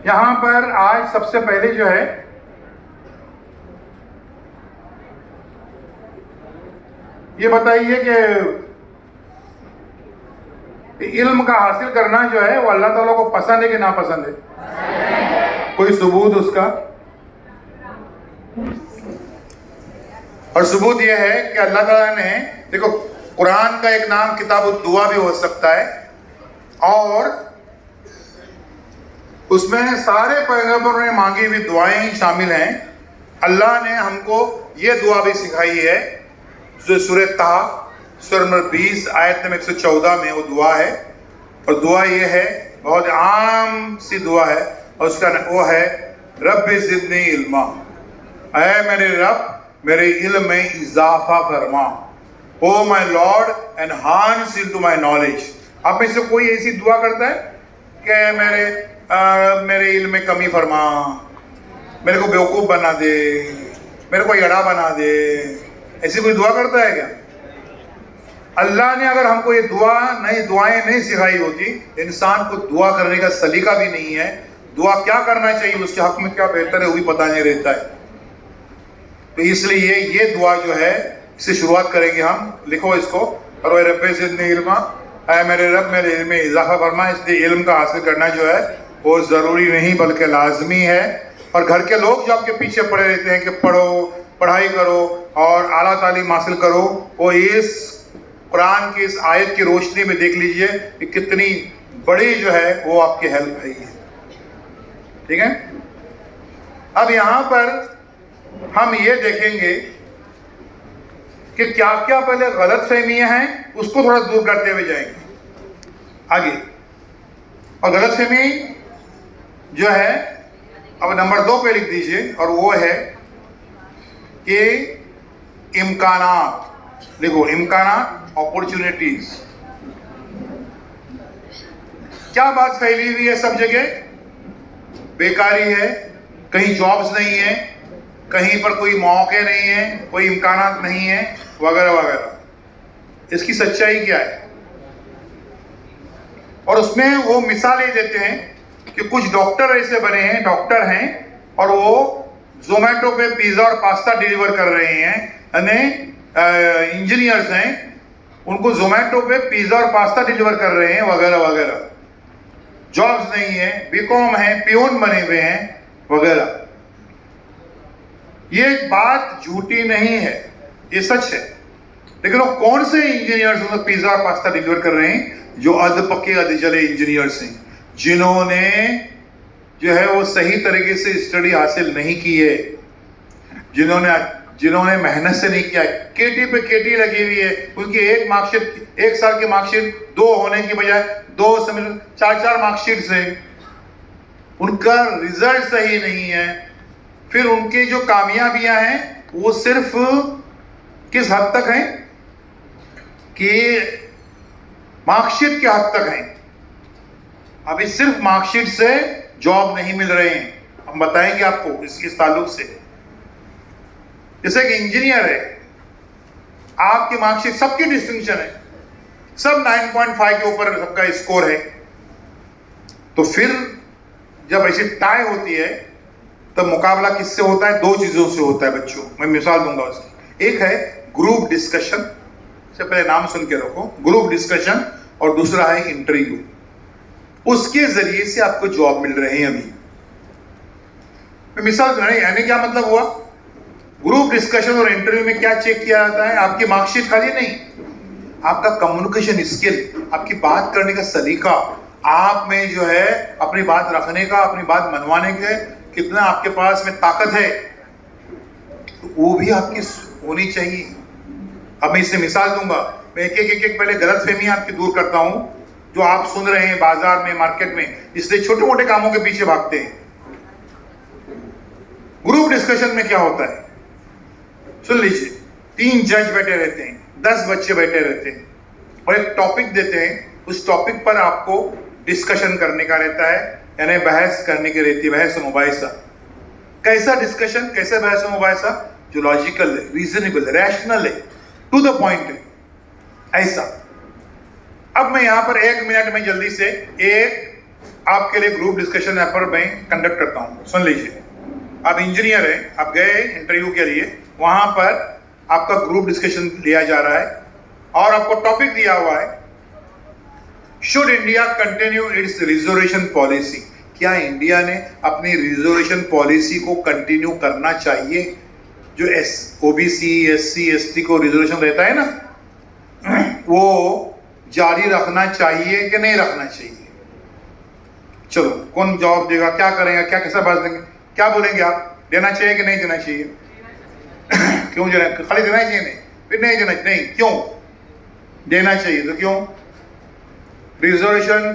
यहाँ पर आज सबसे पहले जो है ये बताइए कि इल्म का हासिल करना जो है वो अल्लाह ताला को पसंद है कि नापसंद है? कोई सबूत उसका? और सबूत यह है कि अल्लाह ताला ने, देखो, कुरान का एक नाम किताब दुआ भी हो सकता है, और उसमें सारे पैगंबरों ने मांगी हुई दुआएं ही शामिल हैं। अल्लाह ने हमको ये दुआ भी सिखाई है जो सूरह ताहा सूरह नंबर 20 आयत नंबर 114 में वो दुआ है। और दुआ ये है, बहुत आम सी दुआ है, और उसका वो है रब्बि ज़िदनी इल्मा, ऐ मेरे रब मेरे इल्म में इजाफा फरमा। Oh my Lord enhance into my knowledge. आप में से कोई ऐसी दुआ करता है कि मेरे इल्म में कमी फरमा, मेरे को बेवकूफ़ बना दे, मेरे को यड़ा बना दे? ऐसी कोई दुआ करता है क्या? अल्लाह ने अगर हमको ये दुआएं नहीं सिखाई होती, इंसान को दुआ करने का सलीका भी नहीं है, दुआ क्या करना चाहिए, उसके हक में क्या बेहतर है वो भी पता नहीं रहता है। तो इसलिए ये दुआ जो है, इससे शुरुआत करेंगे हम। लिखो इसको, और रब्बे ज़िदनी इल्मा, ऐ मेरे रब मेरे इल्म में इजाफा फरमा। इसलिए इल्म का हासिल करना जो है वो ज़रूरी नहीं बल्कि लाजमी है। और घर के लोग जो आपके पीछे पड़े रहते हैं कि पढ़ो, पढ़ाई करो और आला तालीम हासिल करो, वो इस कुरान की इस आयत की रोशनी में देख लीजिए कि कितनी बड़ी जो है वो आपकी हेल्प है। ठीक है। अब यहाँ पर हम ये देखेंगे कि क्या क्या पहले गलत फहमियाँ हैं, उसको थोड़ा दूर करते हुए जाएंगे आगे। और गलत फहमी जो है अब नंबर 2 पे लिख दीजिए, और वो है कि इम्कानात। देखो, इम्कानात, अपॉर्चुनिटीज। क्या बात फैली हुई है सब जगह? बेकारी है, कहीं जॉब्स नहीं है, कहीं पर कोई मौके नहीं है, कोई इम्कानात नहीं है, वगैरह वगैरह। इसकी सच्चाई क्या है? और उसमें वो मिसाल ये देते हैं कि कुछ डॉक्टर ऐसे बने हैं, डॉक्टर हैं, और वो जोमेटो पे पिज्जा और पास्ता डिलीवर कर रहे हैं, यानी इंजीनियर्स हैं, उनको जोमेटो पे पिज्जा और पास्ता डिलीवर कर रहे हैं, वगैरह वगैरह। जॉब्स नहीं है, बीकॉम है, पियोन बने हुए हैं, वगैरह। ये बात झूठी नहीं है, ये सच है। लेकिन वो कौन से इंजीनियर्स उनको पिज्जा और पास्ता डिलीवर कर रहे हैं? जो अध पक्के अध जले इंजीनियर्स हैं, जिन्होंने जो है वो सही तरीके से स्टडी हासिल नहीं की है, जिन्होंने मेहनत से नहीं किया है। केटी पे केटी लगी हुई है, उनकी एक मार्कशीट, 1 साल की मार्कशीट 2 होने की बजाय 2 से 4 मार्कशीट है। उनका रिजल्ट सही नहीं है। फिर उनकी जो कामयाबियां हैं वो सिर्फ किस हद तक हैं कि मार्कशीट के हद तक हैं। अभी सिर्फ मार्कशीट से जॉब नहीं मिल रहे हैं, हम बताएंगे आपको इस ताल्लुक से। जैसे कि इंजीनियर है, आपकी मार्कशीट, सबकी डिस्टिंक्शन है, सब 9.5 के ऊपर सबका स्कोर है, तो फिर जब ऐसी टाई होती है तब मुकाबला किससे होता है? 2 चीजों से होता है बच्चों, मैं मिसाल दूंगा उसकी। एक है ग्रुप डिस्कशन, से पहले नाम सुन के रखो, ग्रुप डिस्कशन, और दूसरा है इंटरव्यू। उसके जरिए से आपको जॉब मिल रहे हैं। अभी मैं मिसाल दूं, यानी क्या मतलब हुआ? ग्रुप डिस्कशन और इंटरव्यू में क्या चेक किया जाता है? आपकी मार्कशीट खाली नहीं, आपका कम्युनिकेशन स्किल, आपकी बात करने का सलीका, आप में जो है अपनी बात रखने का, अपनी बात मनवाने के कितना आपके पास में ताकत है, तो वो भी आपकी होनी चाहिए। अब मैं इससे मिसाल दूंगा, मैं एक पहले गलत फहमी आपकी दूर करता हूं जो आप सुन रहे हैं बाजार में, मार्केट में, इसलिए छोटे मोटे कामों के पीछे भागते हैं। ग्रुप डिस्कशन में क्या होता है? सुन लीजिए, 3 जज बैठे रहते हैं, 10 बच्चे बैठे रहते हैं, और एक टॉपिक देते हैं। उस टॉपिक पर आपको डिस्कशन करने का रहता है, यानी बहस करने की रहती है, बहस और मुबाहिसा। कैसा डिस्कशन, कैसे बहस और मुबाहिसा? जो लॉजिकल है, रीजनेबल है, रैशनल है, टू द पॉइंट है, ऐसा। अब मैं यहां पर 1 मिनट में जल्दी से एक आपके लिए ग्रुप डिस्कशन यहाँ पर मैं कंडक्ट करता हूँ। सुन लीजिए, आप इंजीनियर हैं, आप गए इंटरव्यू के लिए, वहाँ पर आपका ग्रुप डिस्कशन लिया जा रहा है और आपको टॉपिक दिया हुआ है, should India continue its reservation policy. क्या इंडिया ने अपनी रिजर्वेशन पॉलिसी को कंटिन्यू करना चाहिए? जो ओबीसी, एससी, एसटी को रिजर्वेशन रहता है ना, वो जारी रखना चाहिए कि नहीं रखना चाहिए? चलो, कौन जवाब देगा? क्या करेंगे? क्या कैसा बात देंगे? क्या बोलेंगे आप? देना चाहिए कि नहीं देना चाहिए? क्यों देना? खाली देना चाहिए नहीं, फिर नहीं देना नहीं, क्यों देना चाहिए? तो क्यों? रिजर्वेशन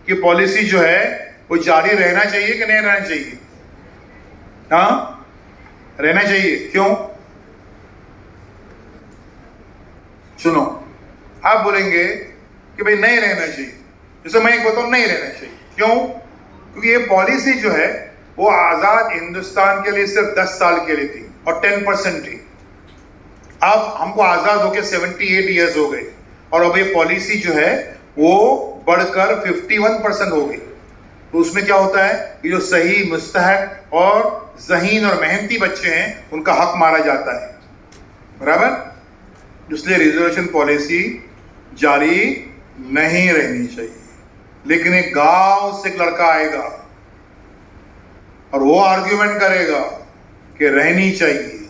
की पॉलिसी जो है वो जारी रहना चाहिए कि नहीं रहना चाहिए? हाँ, रहना चाहिए। क्यों? सुनो, आप बोलेंगे कि भाई नहीं रहना चाहिए, जैसे मैं एक बताऊं, नहीं रहना चाहिए। क्यों? क्योंकि ये पॉलिसी जो है वो आजाद हिंदुस्तान के लिए सिर्फ 10 साल के लिए थी और 10% थी। अब हमको आजाद होकर 78 ईयर्स हो गए और अब ये पॉलिसी जो है वो बढ़कर 51% हो गई। तो उसमें क्या होता है, ये जो सही, मुस्तहक और ज़हीन और मेहनती बच्चे हैं उनका हक मारा जाता है, बराबर। इसलिए रिजर्वेशन पॉलिसी जारी नहीं रहनी चाहिए। लेकिन एक गांव से एक लड़का आएगा और वो आर्ग्यूमेंट करेगा कि रहनी चाहिए।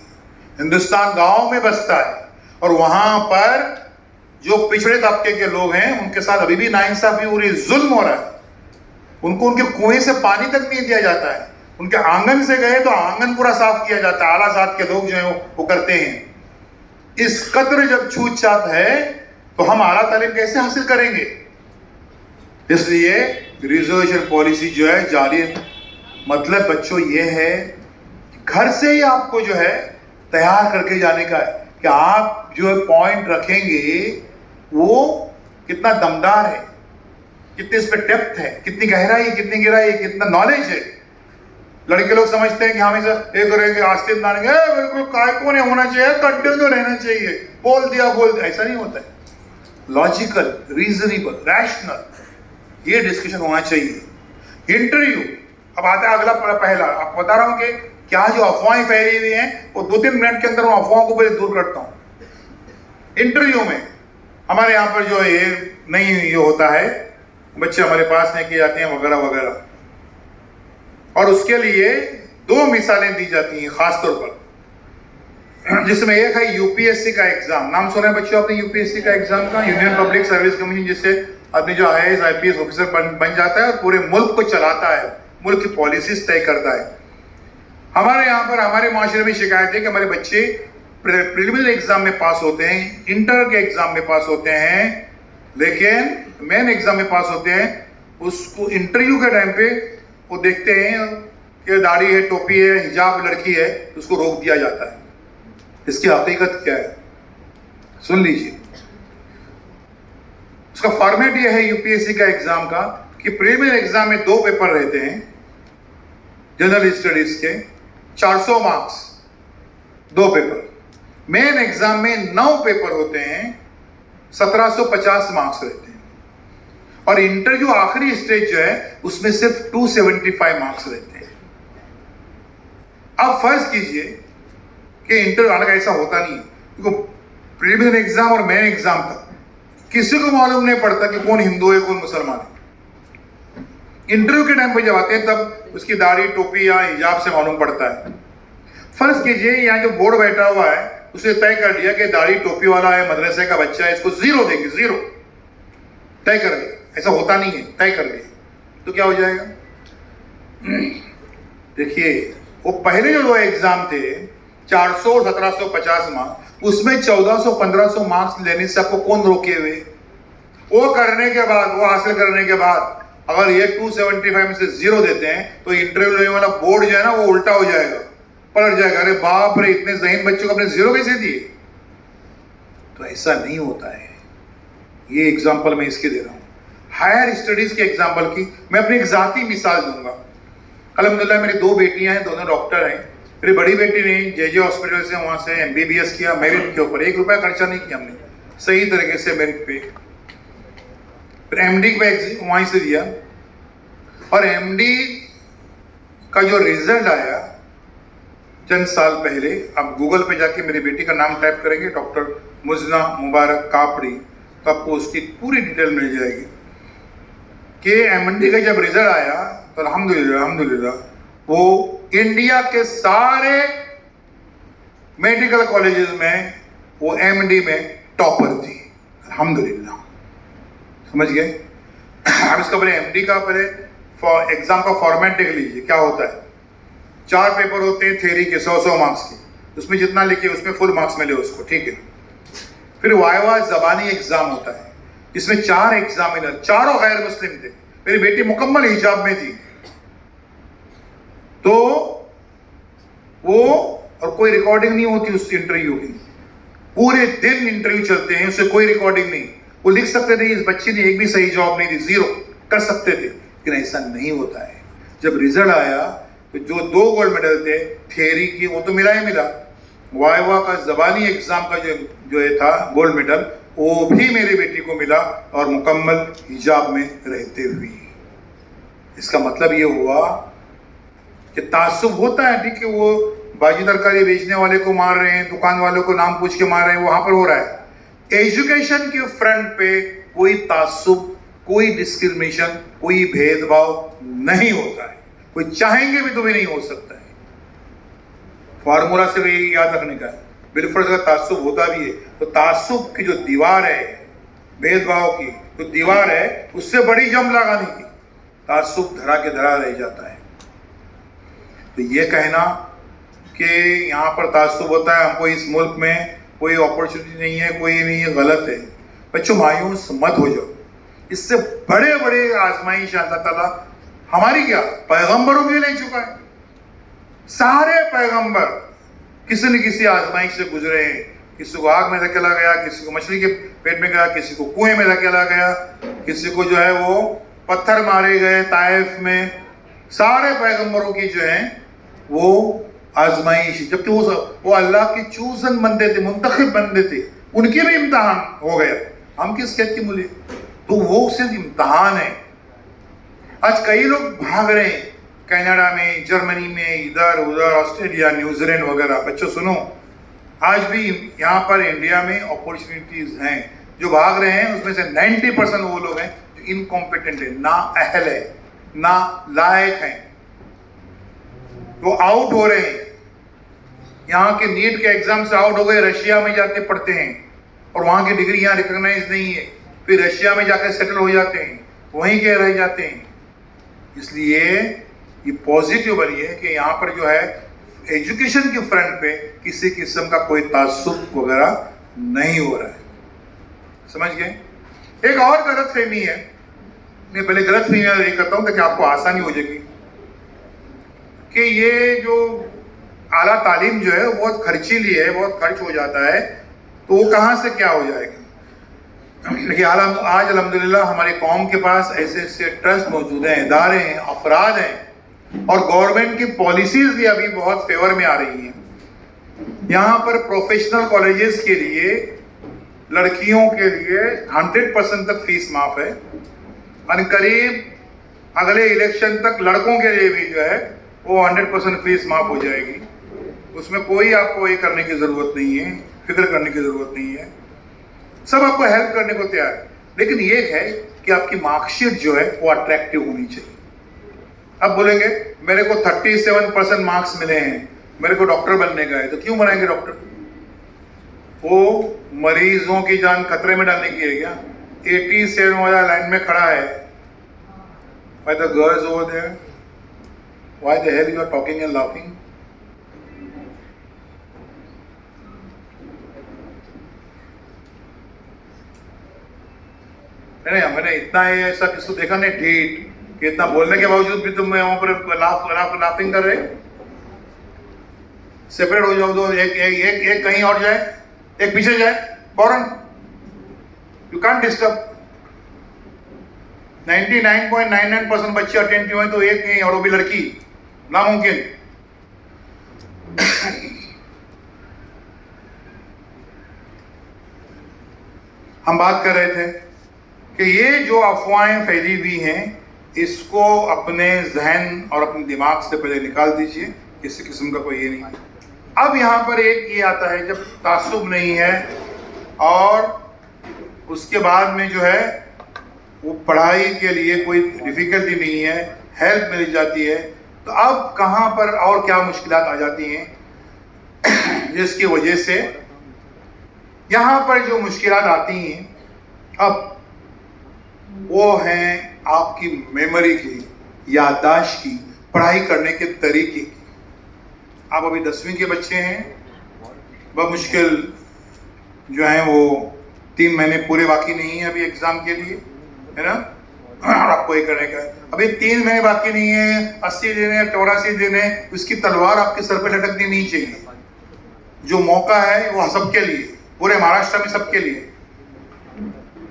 हिंदुस्तान गांव में बसता है और वहां पर जो पिछड़े तबके के लोग हैं उनके साथ अभी भी नाइंसाफी हो रही है, जुल्म हो रहा है। उनको उनके कुएं से पानी तक नहीं दिया जाता है। उनके आंगन से गए तो आंगन पूरा साफ किया जाता है। आला जात के लोग जो है वो करते हैं। इस कदर जब छूत छात है तो हम आला तालीम कैसे हासिल करेंगे? इसलिए रिजर्वेशन पॉलिसी जो है जारी, मतलब बच्चों ये है, घर से ही आपको जो है तैयार करके जाने का है कि आप जो पॉइंट रखेंगे वो कितना दमदार है, कितने इस पर डेप्थ है, कितनी गहराई, कितनी गिराई, कितना नॉलेज है। लड़के लोग समझते हैं कि हमेशा ये करेंगे, आस्ते मानेंगे, बिल्कुल काय को नहीं होना चाहिए, कंटिन्यू रहना चाहिए, बोल दिया। ऐसा नहीं होता है। लॉजिकल, रीजनेबल, रैशनल ये डिस्कशन होना चाहिए। इंटरव्यू अब आता है अगला पहला। आप बता रहा हूं कि क्या जो अफवाहें फैली हुई हैं वो 2-3 मिनट के अंदर उन अफवाहों को पहले दूर करता हूं। इंटरव्यू में हमारे यहाँ पर जो ये नहीं ये होता है, बच्चे हमारे पास नहीं किए जाते हैं वगैरह वगैरह, और उसके लिए 2 मिसालें दी जाती हैं खासतौर पर, जिसमें एक है यूपीएससी का एग्जाम। नाम सुना है बच्चों आपने यूपीएससी का एग्जाम का? यूनियन पब्लिक सर्विस कमीशन, जिससे आदमी जो IAS IPS ऑफिसर बन जाता है और पूरे मुल्क को चलाता है, मुल्क की पॉलिसीज तय करता है। हमारे यहाँ पर हमारे माशरे में शिकायत है कि हमारे बच्चे प्रिलिमिनरी एग्जाम में पास होते हैं, इंटर के एग्जाम में पास होते हैं, लेकिन मेन एग्जाम में पास होते हैं। उसको इंटरव्यू के टाइम पे वो देखते हैं कि दाढ़ी है, टोपी है, हिजाब लड़की है, उसको रोक दिया जाता है। इसकी हकीकत क्या है सुन लीजिए। उसका फॉर्मेट ये है यूपीएससी का एग्जाम का कि प्रीलिमिनरी एग्जाम में 2 पेपर रहते हैं जनरल स्टडीज के, 400 मार्क्स 2 पेपर। मेन एग्जाम में 9 पेपर होते हैं, 1750 मार्क्स रहते हैं। और इंटरव्यू आखिरी स्टेज जो है उसमें सिर्फ 275 मार्क्स रहते हैं। अब फर्ज कीजिए कि इंटरव्यू, हालांकि ऐसा होता नहीं है, क्योंकि प्रीलिमिनरी एग्जाम और मेन एग्जाम तक किसी को मालूम नहीं पड़ता कि कौन हिंदू है कौन मुसलमान है। इंटरव्यू के टाइम पे जब आते हैं तब उसकी दाढ़ी, टोपी या हिजाब से मालूम पड़ता है। फर्ज कीजिए यहाँ जो बोर्ड बैठा हुआ है उसने तय कर दिया कि दाढ़ी टोपी वाला है, मदरसे का बच्चा है, इसको 0 देंगे, 0 तय कर दिया। ऐसा होता नहीं है, तय कर दिया तो क्या हो जाएगा? देखिए, वो पहले जो 2 एग्जाम थे 400 और 1750 मार्क्स, उसमें 1400-1500 मार्क्स लेने से आपको कौन रोके हुए? वो करने के बाद, वो हासिल करने के बाद अगर ये 275 में से 0 देते हैं तो इंटरव्यू लेने वाला बोर्ड जो है ना वो उल्टा हो जाएगा, पलट जाएगा। अरे बाप रे, इतने ज़हीन बच्चों को अपने 0 कैसे दिए? तो ऐसा नहीं होता है। ये एग्जाम्पल मैं इसके दे रहा हूँ, हायर स्टडीज के एग्जाम्पल की। मैं अपनी एक जाती मिसाल दूंगा। अल्हम्दुलिल्लाह मेरी 2 बेटियां हैं, दोनों डॉक्टर हैं। मेरी बड़ी बेटी ने JJ हॉस्पिटल से वहाँ से MBBS किया, मेरिट के ऊपर 1 रुपया खर्चा नहीं किया हमने, सही तरीके से मेरिट पे। फिर MD पे वहीं से दिया। और एमडी का जो रिजल्ट आया चंद साल पहले, आप गूगल पे जाके मेरी बेटी का नाम टाइप करेंगे, डॉक्टर मुजना मुबारक कापड़ी, तो आपको उसकी पूरी डिटेल मिल जाएगी कि एमडी का जब रिजल्ट आया तो अल्हम्दुलिल्लाह वो इंडिया के सारे मेडिकल कॉलेजेस में वो एमडी में टॉपर थी, अल्हम्दुलिल्लाह। समझ गए? अब इसका पहले एमडी का पहले एग्जाम का फॉर्मेट देख लीजिए क्या होता है। 4 पेपर होते हैं थ्योरी के 100 मार्क्स के, उसमें जितना लिखे उसमें फुल मार्क्स मिले उसको, ठीक है। फिर वाइवा ज़बानी एग्जाम होता है, इसमें 4 एग्जामिनर, चारों गैर मुस्लिम थे। मेरी बेटी मुकम्मल हिजाब में थी, तो वो और कोई रिकॉर्डिंग नहीं होती उस इंटरव्यू की, पूरे दिन इंटरव्यू चलते हैं, उससे कोई रिकॉर्डिंग नहीं। वो लिख सकते थे इस बच्ची ने एक भी सही जवाब नहीं दी, 0 कर सकते थे, लेकिन ऐसा नहीं होता है। जब रिजल्ट आया तो जो 2 गोल्ड मेडल थे थ्योरी की वो तो मिला ही मिला, वाइवा का ज़बानी एग्जाम का जो ये था गोल्ड मेडल वो भी मेरी बेटी को मिला, और मुकम्मल हिजाब में रहते हुए। इसका मतलब ये हुआ कि तासुब होता है, ठीक है, वो बाजी तरकारी बेचने वाले को मार रहे हैं, दुकान वालों को नाम पूछ के मार रहे हैं, वहां पर हो रहा है। एजुकेशन के फ्रंट पे कोई तासुब, कोई डिस्क्रिमिनेशन, कोई भेदभाव नहीं होता है, कोई चाहेंगे भी तो भी नहीं हो सकता है। फॉर्मूला से भी याद रखने का है, बिलफर्ज का तासुब होता भी है तो तासुब की जो दीवार है, भेदभाव की जो दीवार है, उससे बड़ी जम लगाने की, तासुब धरा के धरा रह जाता है। तो ये कहना कि यहाँ पर तासुब होता है, हमको इस मुल्क में कोई अपॉर्चुनिटी नहीं है, कोई नहीं है, गलत है। बच्चों मायूस मत हो जाओ, इससे बड़े बड़े आजमाइश अल्लाह ताला हमारी क्या पैगंबरों के ले चुका है। सारे पैगंबर किसी न किसी आजमाइश से गुजरे हैं, किसी को आग में धकेला गया, किसी को मछली के पेट में गया, किसी को कुएं में धकेला गया, किसी को जो है वो पत्थर मारे गए ताइफ में। सारे पैगंबरों की जो है वो आजमाइश, जबकि वो अल्लाह के चूजन बंदे थे, मुंतखब बंदे थे, उनके भी इम्तहान हो गया। हम किस कहत की मूल्य, तो वो सिर्फ इम्तहान है। आज कई लोग भाग रहे हैं कनाडा में, जर्मनी में, इधर उधर, ऑस्ट्रेलिया, न्यूजीलैंड वगैरह। बच्चों सुनो, आज भी यहाँ पर इंडिया में अपॉर्चुनिटीज हैं। जो भाग रहे हैं उसमें से 90% वो लोग हैं जो इनकॉम्पिटेंट है, ना अहल है, ना लायक हैं, वो आउट हो रहे हैं। यहाँ के नीट के एग्जाम से आउट हो गए, रशिया में जाके पढ़ते हैं और वहाँ की डिग्री यहाँ रिकॉग्नाइज नहीं है, फिर रशिया में जाकर सेटल हो जाते हैं, वहीं के रह जाते हैं। इसलिए ये पॉजिटिव बनी है कि यहाँ पर जो है एजुकेशन के फ्रंट पे किसी किस्म का कोई तासुब वगैरह नहीं हो रहा है। समझ गए? एक और गलत फहमी है, मैं पहले गलत फहमी ये करता हूँ ताकि आपको आसानी हो जाएगी, कि ये जो आला तालीम जो है बहुत खर्चीली है, बहुत खर्च हो जाता है, तो वो कहाँ से क्या हो जाएगा। देखिए आज अल्हम्दुलिल्लाह हमारी कौम के पास ऐसे ऐसे ट्रस्ट मौजूद हैं, इदारे हैं, अफराद हैं, और गवर्नमेंट की पॉलिसीज भी अभी बहुत फेवर में आ रही हैं। यहाँ पर प्रोफेशनल कॉलेजेस के लिए लड़कियों के लिए 100% तक फीस माफ है, और करीब अगले इलेक्शन तक लड़कों के लिए भी जो है वो 100% फीस माफ हो जाएगी। उसमें कोई आपको ये करने की ज़रूरत नहीं है, फिक्र करने की ज़रूरत नहीं है, सब आपको हेल्प करने को तैयार है। लेकिन ये है कि आपकी मार्कशीट जो है वो अट्रैक्टिव होनी चाहिए। अब बोलेंगे मेरे को 37% मार्क्स मिले हैं, मेरे को डॉक्टर बनने का है, तो क्यों बनाएंगे डॉक्टर? वो मरीजों की जान खतरे में डालने की है क्या? 87 वाला लाइन में खड़ा है, Why the girls over there? Why the hell you are talking and laughing? नहीं, मैंने इतना ही ऐसा किसको देखा नहीं ढीठ कि इतना बोलने के बावजूद भी तुम वहां पर लाफिंग कर रहे। सेपरेट हो जाओ, दो एक कहीं और जाए, एक पीछे जाए फौरन। You can't disturb. 99.99% बच्चे अटेंटिव हैं, तो एक नहीं, और वो भी लड़की, नामुमकिन। हम बात कर रहे थे कि ये जो अफवाहें फैली हुई हैं इसको अपने जहन और अपने दिमाग से पहले निकाल दीजिए, किसी किस्म का कोई ये नहीं है। अब यहाँ पर एक ये आता है, जब तासुब नहीं है और उसके बाद में जो है वो पढ़ाई के लिए कोई डिफिकल्टी नहीं है, हेल्प मिल जाती है, तो अब कहाँ पर और क्या मुश्किलात आ जाती हैं जिसकी वजह से यहाँ पर जो मुश्किलात आती हैं अब वो हैं आपकी मेमोरी की, याददाश्त की, पढ़ाई करने के तरीके की। आप अभी 10वीं के बच्चे हैं, बहुत मुश्किल जो है वो 3 महीने पूरे बाकी नहीं है अभी एग्जाम के लिए, है ना। आपको ये करने का है, अभी 3 महीने बाकी नहीं है, 80 दिन है, 84 दिन है, उसकी तलवार आपके सर पे लटकनी नहीं चाहिए। जो मौका है वो सबके लिए, पूरे महाराष्ट्र में सबके लिए।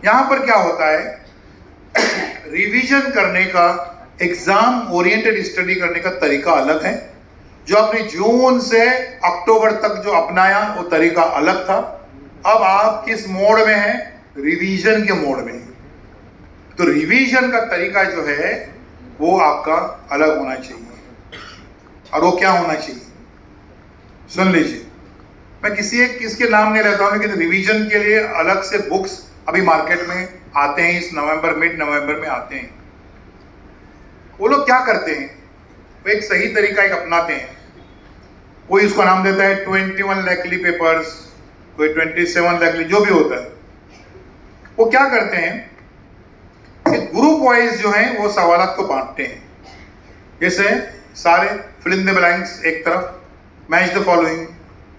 यहाँ पर क्या होता है, रिवीजन करने का, एग्जाम ओरिएंटेड स्टडी करने का तरीका अलग है। जो आपने जून से अक्टूबर तक जो अपनाया वो तरीका अलग था। अब आप किस मोड में हैं, रिवीजन के मोड में हैं। तो रिवीजन का तरीका जो है वो आपका अलग होना चाहिए। और वो क्या होना चाहिए, सुन लीजिए। मैं किसके नाम नहीं लेता हूं, लेकिन रिवीजन के लिए अलग से बुक्स अभी मार्केट में आते हैं, इस नवंबर, मिड नवंबर में आते हैं। वो लोग क्या करते हैं, वो एक सही तरीका एक अपनाते हैं। कोई उसको नाम देता है 21 लैकली पेपर्स, कोई 27 लैकली, जो भी होता है। वो क्या करते हैं, ग्रुप वाइज जो है वो सवालात को बांटते हैं। जैसे सारे फिल इन द ब्लैंक्स एक तरफ, मैच द फॉलोइंग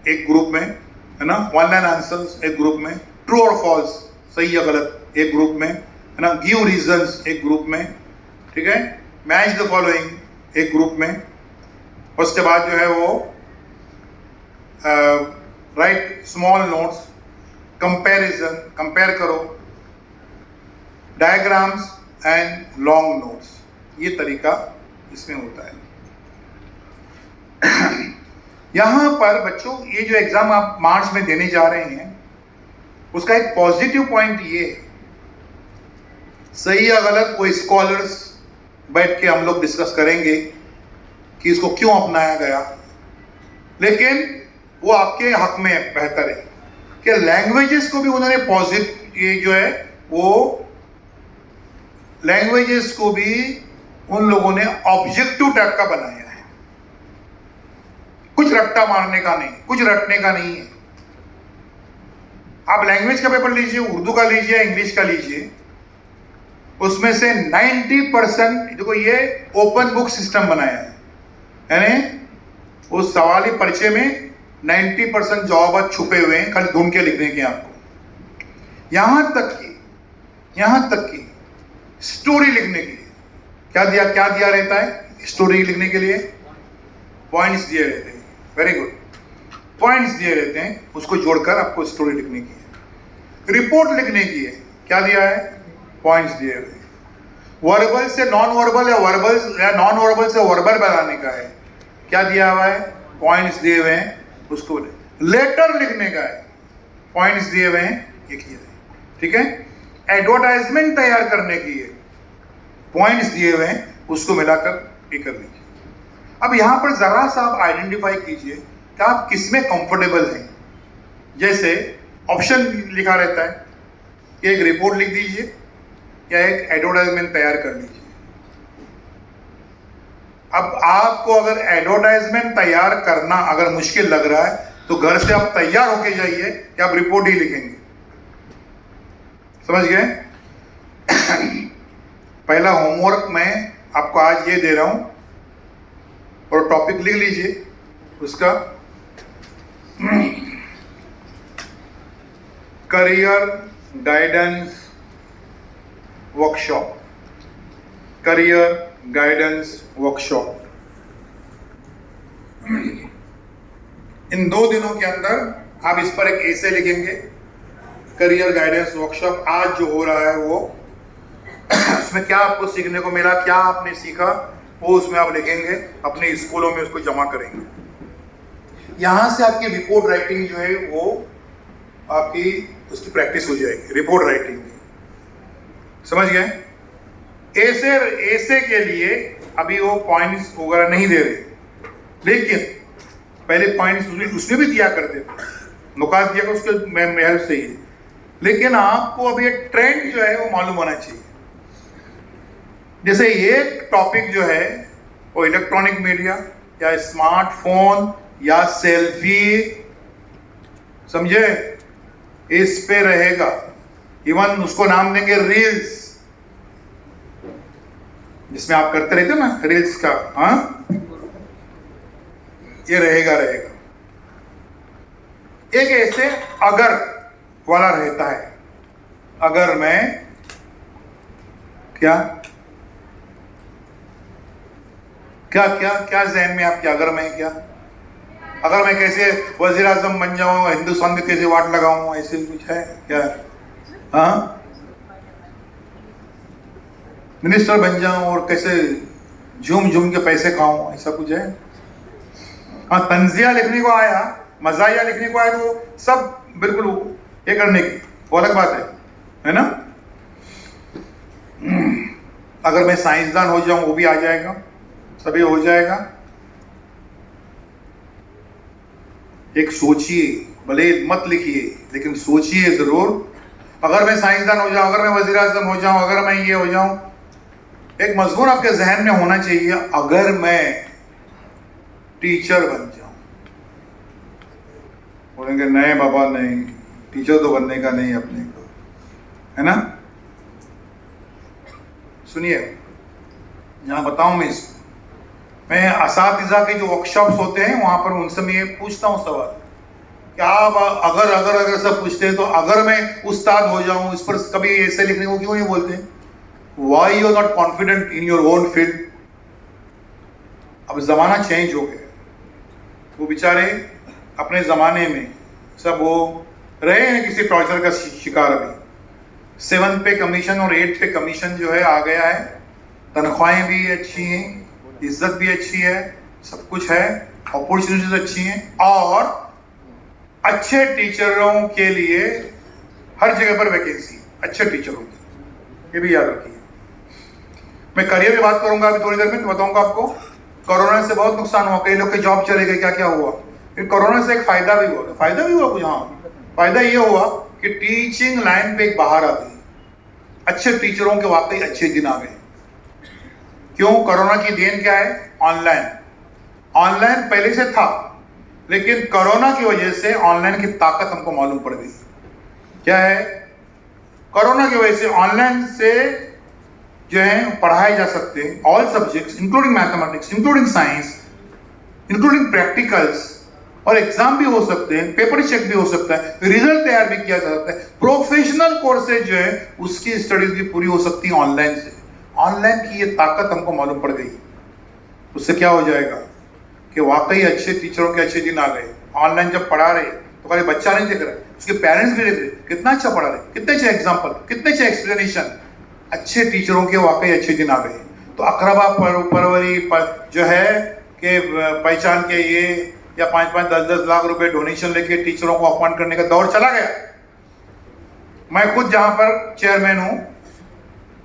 एक ग्रुप में, है ना, 1 लाइन आंसर्स एक ग्रुप में, ट्रू और फॉल्स सही या गलत एक ग्रुप में, है ना, गिव रीजंस एक ग्रुप में, ठीक है, मैच द फॉलोइंग एक ग्रुप में। उसके बाद जो है वो right small notes, comparison, compare करो, डायग्राम्स एंड लॉन्ग नोट्स, ये तरीका इसमें होता है। यहां पर बच्चों ये जो एग्जाम आप मार्च में देने जा रहे हैं उसका एक पॉजिटिव पॉइंट ये है, सही या गलत वो स्कॉलर्स बैठ के हम लोग डिस्कस करेंगे कि इसको क्यों अपनाया गया, लेकिन वो आपके हक में बेहतर है कि लैंग्वेजेस को भी उन्होंने पॉजिटिव, ये जो है वो लैंग्वेजेस को भी उन लोगों ने ऑब्जेक्टिव टाइप का बनाया है, कुछ रट्टा मारने का नहीं, कुछ रटने का नहीं है। आप लैंग्वेज का पेपर लीजिए, उर्दू का लीजिए, इंग्लिश का लीजिए, उसमें से 90%, देखो ये ओपन बुक सिस्टम बनाया है, यानी उस सवाली पर्चे में 90% जवाब छुपे हुए हैं, खाली ढूंढ के लिखने के आपको। यहां तक कि स्टोरी लिखने के लिए क्या दिया रहता है, स्टोरी लिखने के लिए पॉइंट्स दिए रहते हैं, वेरी गुड, पॉइंट्स दिए रहते हैं, उसको जोड़कर आपको स्टोरी लिखने की है। रिपोर्ट लिखने की है, क्या दिया है, पॉइंट्स दिए हुए हैं। वर्बल से नॉन वर्बल या वर्बल या नॉन वर्बल से वर्बल बनाने का है, क्या दिया हुआ है, पॉइंट्स दिए हुए हैं, उसको लेटर लिखने का है, पॉइंट्स दिए हुए हैं, ये किया है, ठीक है। एडवर्टाइजमेंट तैयार करने की है, पॉइंट्स दिए हुए हैं, उसको मिलाकर ये कर लीजिए। अब यहां पर जरा सा आप आइडेंटिफाई कीजिए कि आप किसमें कंफर्टेबल हैं। जैसे ऑप्शन लिखा रहता है कि एक रिपोर्ट लिख दीजिए या एक एडवर्टाइजमेंट तैयार कर लीजिए। अब आपको अगर एडवर्टाइजमेंट तैयार करना अगर मुश्किल लग रहा है तो घर से आप तैयार होके जाइए कि आप रिपोर्ट ही लिखेंगे, समझ गए। पहला होमवर्क मैं आपको आज ये दे रहा हूं और टॉपिक लिख लीजिए उसका, career guidance workshop, career guidance workshop. इन 2 दिनों के अंदर आप इस पर एक ऐसे लिखेंगे, करियर गाइडेंस वर्कशॉप। आज जो हो रहा है वो उसमें क्या आपको सीखने को मिला, क्या आपने सीखा, वो उसमें आप लिखेंगे, अपने स्कूलों में उसको जमा करेंगे। यहां से आपकी रिपोर्ट राइटिंग जो है वो आपकी उसकी प्रैक्टिस हो जाएगी, रिपोर्ट राइटिंग की, समझ गए। ऐसे ऐसे के लिए अभी वो पॉइंट्स वगैरह नहीं दे रहे, लेकिन पहले पॉइंट्स उसमें भी दिया करते थे, नुकात दिया कर उसके महल से ही। लेकिन आपको अभी एक ट्रेंड जो है वो मालूम होना चाहिए। जैसे एक टॉपिक जो है वो इलेक्ट्रॉनिक मीडिया या स्मार्टफोन या सेल्फी, समझे, इस पे रहेगा। इवन उसको नाम देंगे रील्स, जिसमें आप करते रहते हो ना रील्स का, हाँ, ये रहेगा। एक ऐसे अगर वाला रहता है, अगर मैं क्या क्या क्या क्या जहन में आपके, अगर मैं क्या, अगर मैं कैसे वजीर आजम बन जाऊं, हिंदुस्तान में कैसे वाट लगाऊं, ऐसे कुछ है क्या? हाँ, मिनिस्टर बन जाऊं और कैसे झूम झूम के पैसे खाऊं, ऐसा कुछ है? हाँ, तंजिया लिखने को आया, मजाया लिखने को आया, तो सब बिल्कुल ये करने की वो अलग बात है ना? अगर मैं साइंसदान हो जाऊं वो भी आ जाएगा, सभी हो जाएगा। एक सोचिए, भले मत लिखिए लेकिन सोचिए जरूर। अगर मैं साइंसदान हो जाऊं, अगर मैं वजीर आजम हो जाऊं, अगर मैं ये हो जाऊं, एक मजमून आपके जहन में होना चाहिए, अगर मैं टीचर बन जाऊं। बोलेंगे नहीं बाबा नहीं, टीचर तो बनने का नहीं अपने को, है ना? सुनिए, यहां बताऊं मैं असातिज़ा के जो वर्कशॉप्स होते हैं वहां पर उनसे मैं ये पूछता हूं सवाल, क्या आप अगर सब पूछते हैं तो अगर मैं उस्ताद हो जाऊं, इस पर कभी ऐसे लिखने को क्यों नहीं बोलते? Why you are not confident in your own field? अब जमाना चेंज हो गया, वो बेचारे अपने जमाने में सब वो रहे हैं किसी टॉर्चर का शिकार। अभी 7 पे कमीशन और 8 पे कमीशन जो है आ गया है, तनख्वाहें भी अच्छी हैं, इज्जत भी अच्छी है, सब कुछ है, अपॉर्चुनिटीज अच्छी हैं, और अच्छे टीचरों के लिए हर जगह पर वैकेंसी, अच्छे टीचरों की, ये भी याद रखिए। मैं करियर की बात करूंगा अभी थोड़ी देर में, तो बताऊंगा आपको। कोरोना से बहुत नुकसान हुआ, कई लोग के जॉब चले गए, क्या क्या हुआ। फिर कोरोना से एक फायदा भी हुआ, कुछ, हाँ, फायदा ये हुआ कि टीचिंग लाइन पे एक बाहर आ गई, अच्छे टीचरों के वाकई अच्छे दिन आ गए। क्यों? कोरोना की देन क्या है? ऑनलाइन पहले से था, लेकिन कोरोना की वजह से ऑनलाइन की ताकत हमको मालूम पड़ गई। क्या है? कोरोना की वजह से ऑनलाइन से जो है पढ़ाए जा सकते हैं all subjects, including mathematics, including science, including practicals, और एग्जाम भी हो सकते हैं, पेपर चेक भी हो सकता है, रिजल्ट तैयार भी किया जा सकता है। प्रोफेशनल कोर्सेज जो है उसकी स्टडीज भी पूरी हो सकती है ऑनलाइन से। ऑनलाइन की ये ताकत हमको मालूम पड़ गई। उससे क्या हो जाएगा कि वाकई अच्छे टीचरों के अच्छे दिन आ गए। ऑनलाइन जब पढ़ा रहे तो खाली बच्चा नहीं देख रहा, उसके पेरेंट्स भी देख रहे, कितना अच्छा पढ़ा रहे, कितने अच्छे एग्जाम्पल, कितने अच्छे एक्सप्लेनेशन, अच्छे टीचरों के वाकई अच्छे दिन आ गए। तो अकरबा परवरी जो है कि पहचान के ये या 5-5, 10-10 लाख रुपए डोनेशन लेके टीचरों को अपॉइंट करने का दौर चला गया। मैं खुद जहां पर चेयरमैन हूं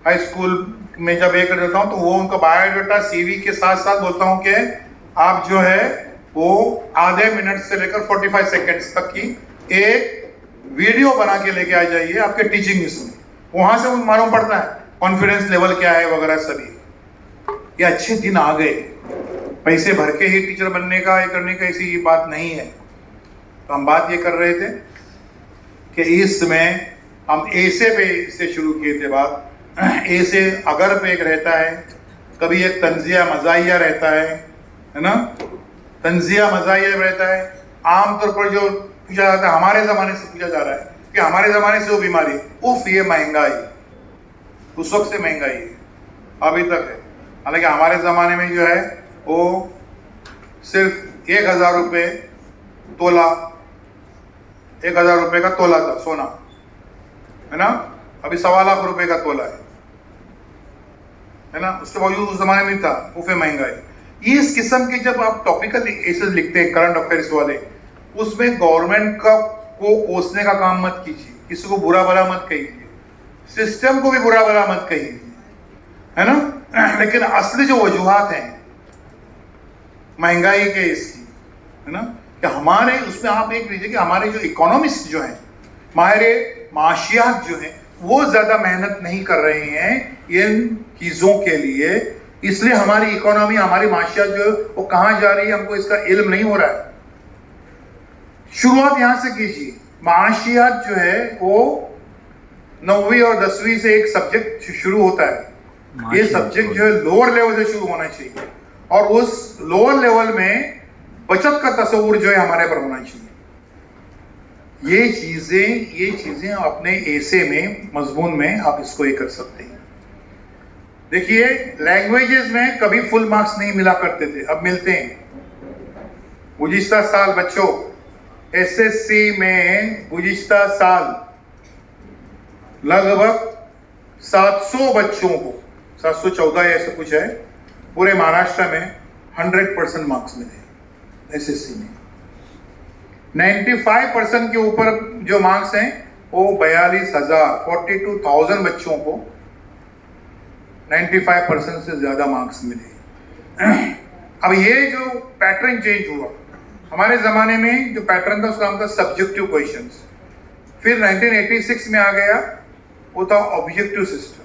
हाई स्कूल में, जब ये कर देता हूं तो वो उनका बायोडाटा सीवी के साथ साथ बोलता हूं कि आप जो है वो आधे मिनट से लेकर 45 सेकेंड्स तक की एक वीडियो बना के लेके आ जाइए आपके टीचिंग इसमें। वहां से मालूम पड़ता है कॉन्फिडेंस लेवल क्या है वगैरह सभी। ये अच्छे दिन आ गए, पैसे भर के ही टीचर बनने का, ये करने का, ऐसी बात नहीं है। तो हम बात ये कर रहे थे कि इसमें हम ऐसे पे से शुरू किए थे बात। ऐसे अगर पे एक रहता है, कभी एक तंजिया मजाहिया रहता है ना? तंजिया मजाहिया रहता है। आमतौर पर जो पूछा जाता है, हमारे ज़माने से पूछा जा रहा है कि हमारे ज़माने से वो बीमारी, उफ ये महंगाई, उस वक्त से महंगाई है, अभी तक है। हालांकि हमारे ज़माने में जो है वो सिर्फ 1000 रुपये तोला, 1000 रुपये का तोला था सोना, है ना? अभी 1.25 लाख रुपए का तोला है ना? उसके बावजूद उस जमाने में था उफे महंगाई। इस किस्म के जब आप टॉपिकल एसेस लिखते हैं करंट अफेयर्स वाले, उसमें गवर्नमेंट का को कोसने का काम मत कीजिए, किसी को बुरा भला मत कहिए, सिस्टम को भी बुरा भला मत कहिए। है ना। लेकिन असली जो वजूहात हैं महंगाई के इसकी, है ना, कि हमारे उसमें आप एक लीजिए कि हमारे जो इकोनॉमिस्ट जो हैं, माहिर माशियात जो हैं, वो ज़्यादा मेहनत नहीं कर रहे हैं इन चीज़ों के लिए, इसलिए हमारी इकोनॉमी, हमारी माशियात जो है वो कहाँ जा रही है हमको इसका इल्म नहीं हो रहा है। शुरुआत यहाँ से कीजिए। माशियात जो है वो 9वीं और 10वीं से एक सब्जेक्ट शुरू होता है। ये सब्जेक्ट जो है लोअर लेवल से शुरू होना चाहिए और उस लोअर लेवल में बचत का तस्वुर जो है हमारे पर होना चाहिए। ये चीजें अपने ऐसे में मजमून में आप इसको ये कर सकते हैं। देखिए लैंग्वेजेस में कभी फुल मार्क्स नहीं मिला करते थे, अब मिलते हैं। गुज़िश्ता साल बच्चों एसएससी में गुज़िश्ता साल लगभग 700 बच्चों को, 714 ऐसा कुछ है, पूरे महाराष्ट्र में 100% मार्क्स मिले एसएससी में। 95% के ऊपर जो मार्क्स हैं वो 42,000 बच्चों को 95% से ज़्यादा मार्क्स मिले। अब ये जो पैटर्न चेंज हुआ, हमारे ज़माने में जो पैटर्न था उसका नाम था सब्जेक्टिव क्वेश्चंस, फिर 1986 में आ गया वो था ऑब्जेक्टिव सिस्टम।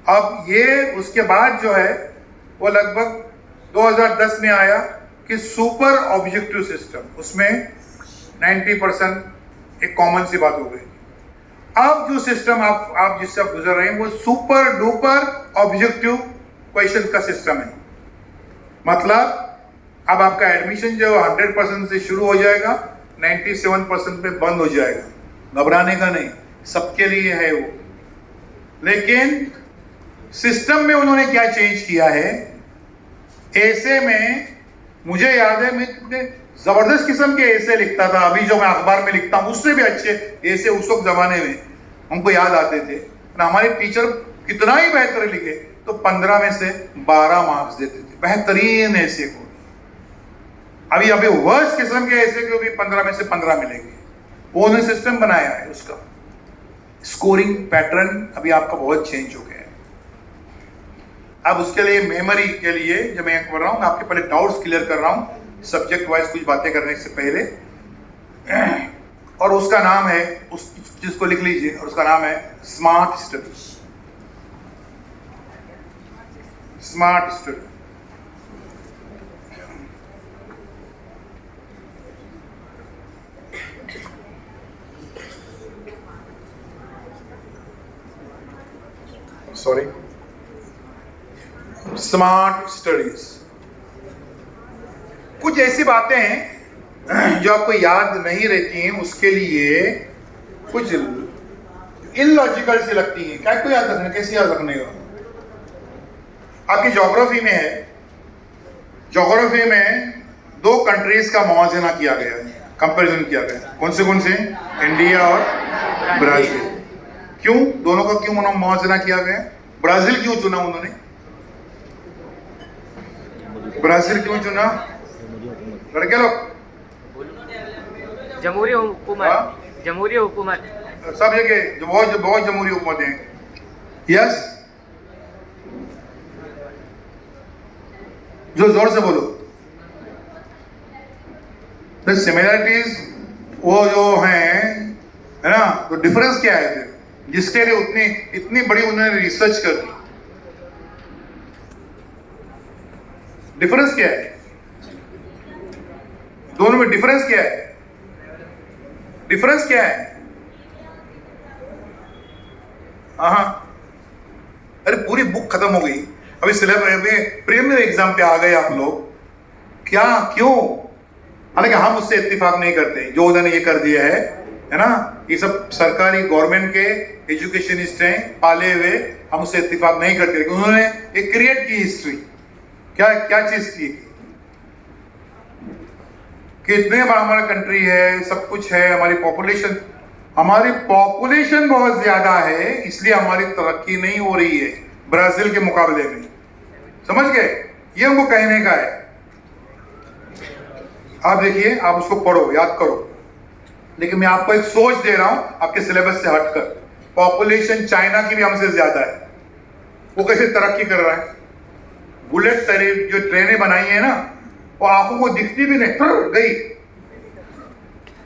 अब ये उसके बाद जो है वो लगभग 2010 में आया कि सुपर ऑब्जेक्टिव सिस्टम, उसमें 90% एक कॉमन सी बात हो गई। अब जो सिस्टम आप जिससे आप गुजर रहे हैं वो सुपर डुपर ऑब्जेक्टिव क्वेश्चन का सिस्टम है। मतलब अब आपका एडमिशन जो 100% से शुरू हो जाएगा, 97% पे बंद हो जाएगा। घबराने का नहीं, सबके लिए है वो। लेकिन सिस्टम में उन्होंने क्या चेंज किया है, ऐसे में मुझे याद है मैं जबरदस्त किस्म के ऐसे लिखता था, अभी जो मैं अखबार में लिखता हूँ उससे भी अच्छे ऐसे उस वक्त जमाने में हमको याद आते थे। हमारे टीचर कितना ही बेहतर लिखे तो 15 में से 12 मार्क्स देते थे, बेहतरीन ऐसे को। अभी वर्स्ट किस्म के ऐसे को भी 15 में से 15 मिलेंगे। वो उन्होंने सिस्टम बनाया है, उसका स्कोरिंग पैटर्न अभी आपका बहुत चेंज हो गया है। अब उसके लिए मेमोरी के लिए जो मैं कर रहा हूँ, मैं आपके पहले डाउट्स क्लियर कर रहा हूँ सब्जेक्ट वाइज कुछ बातें करने से पहले, और उसका नाम है, उस चीज को लिख लीजिए, और उसका नाम है smart study. Smart study sorry smart studies. कुछ ऐसी बातें हैं जो आपको याद नहीं रहती हैं, उसके लिए कुछ इलॉजिकल सी लगती हैं। क्या को याद रखना, कैसे याद रखने का? आपकी ज्योग्राफी में है, ज्योग्राफी में 2 कंट्रीज का मुआवजा किया गया है, कंपैरिजन किया गया। कौन से? इंडिया और ब्राजील। क्यों दोनों का क्यों मुआवजा किया गया? ब्राजील क्यों चुना उन्होंने? ब्राजील क्यों चुना लड़के लोग? जमहूरी हुकूमत सब जगह बहुत जमहूरी हुकूमतें हैं। यस, जो जोर से बोलो। द सिमिलरिटीज वो जो हैं, है ना, तो डिफरेंस क्या है फिर, जिसके लिए इतनी बड़ी उन्होंने रिसर्च कर दी? डिफरेंस क्या है दोनों में? डिफरेंस क्या है? डिफरेंस क्या है? हाँ, अरे पूरी बुक खत्म हो गई, अभी सिलेबस में प्रीलिमिनरी एग्जाम पे आ गए आप लोग। क्या, क्यों? हालांकि हम उससे इत्तेफाक नहीं करते जो उन्होंने ये कर दिया है ना। ये सब सरकारी गवर्नमेंट के एजुकेशनिस्ट हैं पाले हुए, हम उससे इत्तेफाक नहीं करते। लेकिन उन्होंने एक क्रिएट की हिस्ट्री, क्या चीज की, कितने बड़ा हमारा कंट्री है, सब कुछ है, हमारी पॉपुलेशन बहुत ज्यादा है, इसलिए हमारी तरक्की नहीं हो रही है ब्राजील के मुकाबले में। समझ गए? ये हमको कहने का है। आप देखिए, आप उसको पढ़ो, याद करो, लेकिन मैं आपको एक सोच दे रहा हूं आपके सिलेबस से हटकर। पॉपुलेशन चाइना की भी हमसे ज्यादा है, वो कैसे तरक्की कर रहा है। बुलेट जो ट्रेनें बनाई है ना, वो आंखों को दिखती भी नहीं, गई।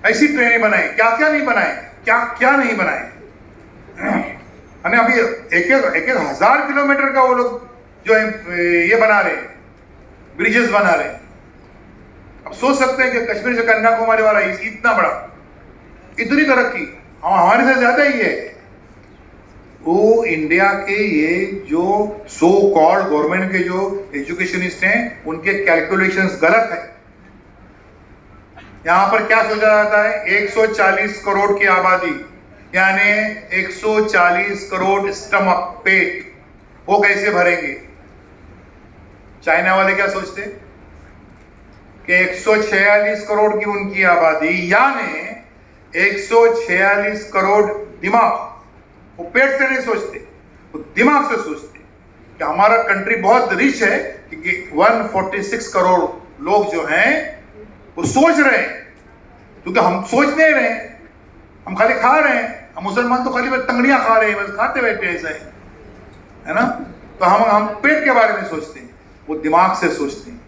ऐसी ट्रेनें बनाई, क्या क्या नहीं बनाए, क्या क्या नहीं बनाए। अभी एक हजार किलोमीटर का वो लोग जो है ये बना रहे हैं, ब्रिजेस बना रहे हैं। अब सोच सकते हैं कि कश्मीर से कन्याकुमारी वाला इतना बड़ा, इतनी तरक्की हमारे से ज्यादा ही है। वो इंडिया के ये जो सो कॉल्ड गवर्नमेंट के जो एजुकेशनिस्ट हैं, उनके कैलकुलेशंस गलत है। यहां पर क्या सोचा जाता है, 140 करोड़ की आबादी, यानी 140 करोड़ स्टमक, पेट, वो कैसे भरेंगे। चाइना वाले क्या सोचते कि 146 करोड़ की उनकी आबादी, यानी 146 करोड़ दिमाग। वो पेट से नहीं सोचते, वो दिमाग से सोचते कि हमारा कंट्री बहुत रिच है, क्योंकि 146 करोड़ लोग जो हैं वो सोच रहे हैं, क्योंकि हम सोच नहीं रहे हैं, हम खाली खा रहे हैं। हम मुसलमान तो खाली तंगड़ियां खा रहे हैं, बस खाते बैठे ऐसा है ना। तो हम पेट के बारे में सोचते हैं, वो दिमाग से सोचते हैं,